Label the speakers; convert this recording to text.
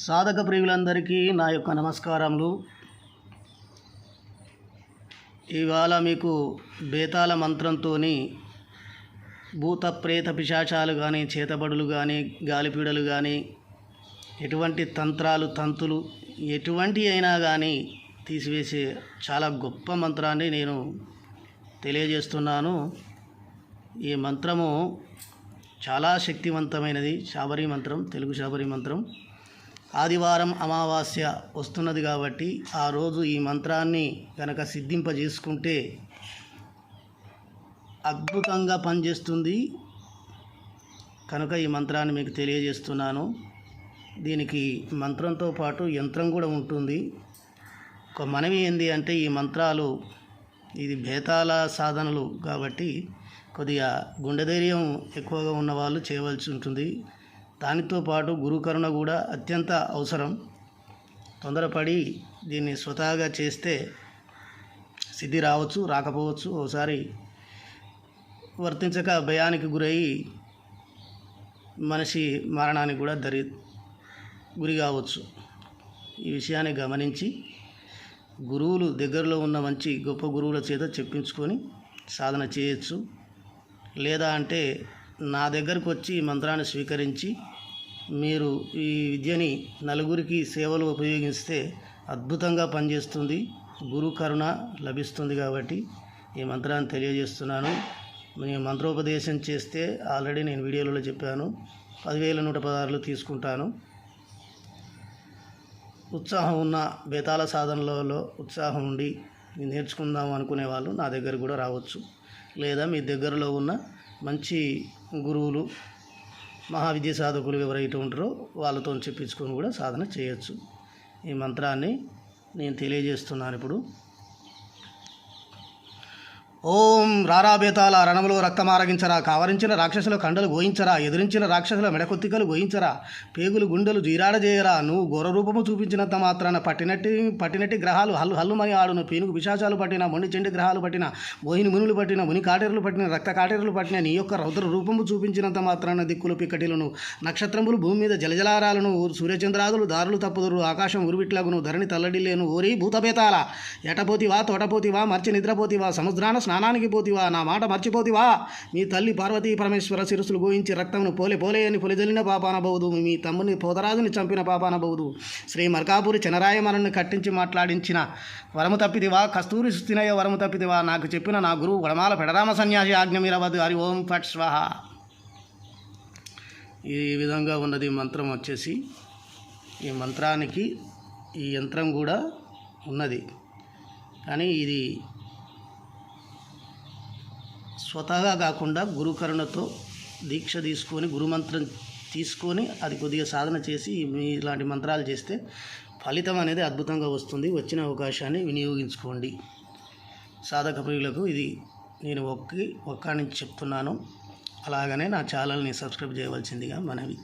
Speaker 1: సాధక ప్రియులందరికీ నా యొక్క నమస్కారములు. ఇవాళ మీకు బేతాళ మంత్రంతో భూత ప్రేత పిశాచాలు కానీ, చేతబడులు కానీ, గాలిపీడలు కానీ, ఎటువంటి తంత్రాలు తంతులు ఎటువంటి అయినా కానీ తీసివేసే చాలా గొప్ప మంత్రాన్ని నేను తెలియజేస్తున్నాను. ఈ మంత్రము చాలా శక్తివంతమైనది. శాబరి మంత్రం, తెలుగు శాబరి మంత్రం. ఆదివారం అమావాస్య వస్తున్నది కాబట్టి ఆ రోజు ఈ మంత్రాన్ని కనుక సిద్ధింపజేసుకుంటే అద్భుతంగా పనిచేస్తుంది. కనుక ఈ మంత్రాన్ని మీకు తెలియజేస్తున్నాను. దీనికి మంత్రంతో పాటు యంత్రం కూడా ఉంటుంది. ఒక మనవి ఏంది అంటే, ఈ మంత్రాలు ఇది బేతాళ సాధనలు కాబట్టి కొద్దిగా గుండె ధైర్యం ఎక్కువగా ఉన్నవాళ్ళు చేయవలసి ఉంటుంది. దానితో పాటు గురుకరుణ కూడా అత్యంత అవసరం. తొందరపడి దీన్ని స్వతహాగా చేస్తే సిద్ధి రావచ్చు, రాకపోవచ్చు. ఒకసారి వర్తించక భయానికి గురయ్యి మనిషి మరణానికి కూడా గురి కావచ్చు. ఈ విషయాన్ని గమనించి గురువులు దగ్గరలో ఉన్న మంచి గొప్ప గురువుల చేత చెప్పించుకొని సాధన చేయొచ్చు. లేదా అంటే నా దగ్గరకు వచ్చి ఈ మంత్రాన్ని స్వీకరించి మీరు ఈ విద్యని నలుగురికి సేవలు ఉపయోగిస్తే అద్భుతంగా పనిచేస్తుంది, గురు కరుణ లభిస్తుంది. కాబట్టి ఈ మంత్రాన్ని తెలియజేస్తున్నాను. నేను మంత్రోపదేశం చేస్తే ఆల్రెడీ నేను వీడియోలలో చెప్పాను, 10,116 తీసుకుంటాను. ఉత్సాహం ఉన్న బేతాళ సాధనలలో ఉత్సాహం ఉండి నేర్చుకుందాం అనుకునే వాళ్ళు నా దగ్గర కూడా రావచ్చు. లేదా మీ దగ్గరలో ఉన్న మంచి గురువులు, మహావిద్య సాధకులు ఎవరైతే ఉంటారో వాళ్ళతో చెప్పించుకొని కూడా సాధన చేయొచ్చు. ఈ మంత్రాన్ని నేను తెలియజేస్తున్నాను ఇప్పుడు. ఓం రారా బేతాళ, రణములో రక్తమారగించరా, కావరించిన రాక్షసుల కండలు గోయించరా, ఎదిరించిన రాక్షసుల మెడకొత్తికలు గోయించరా, పేగులు గుండెలు జీరాడజేయరా. నువ్వు ఘోర రూపము చూపించినంత మాత్రాన పట్టినట్టి గ్రహాలు హల్లు హల్లుమని ఆడును. పీనుగు పిశాచాలు పట్టిన, మొండి చెండి గ్రహాలు పట్టిన, మోహిని మునులు పట్టిన, ముని కాటేరులు పట్టిన, రక్త కాటేరులు పట్టిన, నీ యొక్క రౌద్ర రూపము చూపించినంత మాత్రాన దిక్కులు పిక్కటిలను, నక్షత్రములు భూమి మీద జలజలారాలను, సూర్యచంద్రాదులు దారులు తప్పుదురు, ఆకాశం ఉరువిట్లాగును, ధరణి తల్లడిల్లేను. ఓరి భూత బేతాళ, ఎటపోతివా, తోటపోతివా, మర్చి నిద్రపోతివా, సముద్రాన స్నానానికి పోతివా, నా మాట మర్చిపోతివా. మీ తల్లి పార్వతీ పరమేశ్వర శిరస్సులు గోయించి రక్తమును పోలే అని పొలిజలిన పాపాన బౌదు. మీ తమ్ముని పోతరాజుని చంపిన పాపాన బౌదు. శ్రీ మర్కాపురి చెనరాయమనని కట్టించి మాట్లాడించిన వరము తప్పితివా, కస్తూరి సుస్థినయ వరము తప్పితివా. నాకు చెప్పిన నా గురువు వడమాల పెడరామ సన్యాసి ఆజ్ఞ మీరవద్దు. హరి ఓం ఫట్ స్వాహ. ఈ విధంగా ఉన్నది మంత్రం వచ్చేసి. ఈ మంత్రానికి ఈ యంత్రం కూడా ఉన్నది, కానీ ఇది స్వతహాగా కాకుండా గురుకరుణతో దీక్ష తీసుకొని, గురుమంత్రం తీసుకొని అది కొద్దిగా సాధన చేసి ఇలాంటి మంత్రాలు చేస్తే ఫలితం అనేది అద్భుతంగా వస్తుంది. వచ్చిన అవకాశాన్ని వినియోగించుకోండి. సాధక ప్రియులకు ఇది నేను ఒక్క నుంచి చెప్తున్నాను. అలాగనే నా ఛానల్ని సబ్స్క్రైబ్ చేయవలసిందిగా మనవి.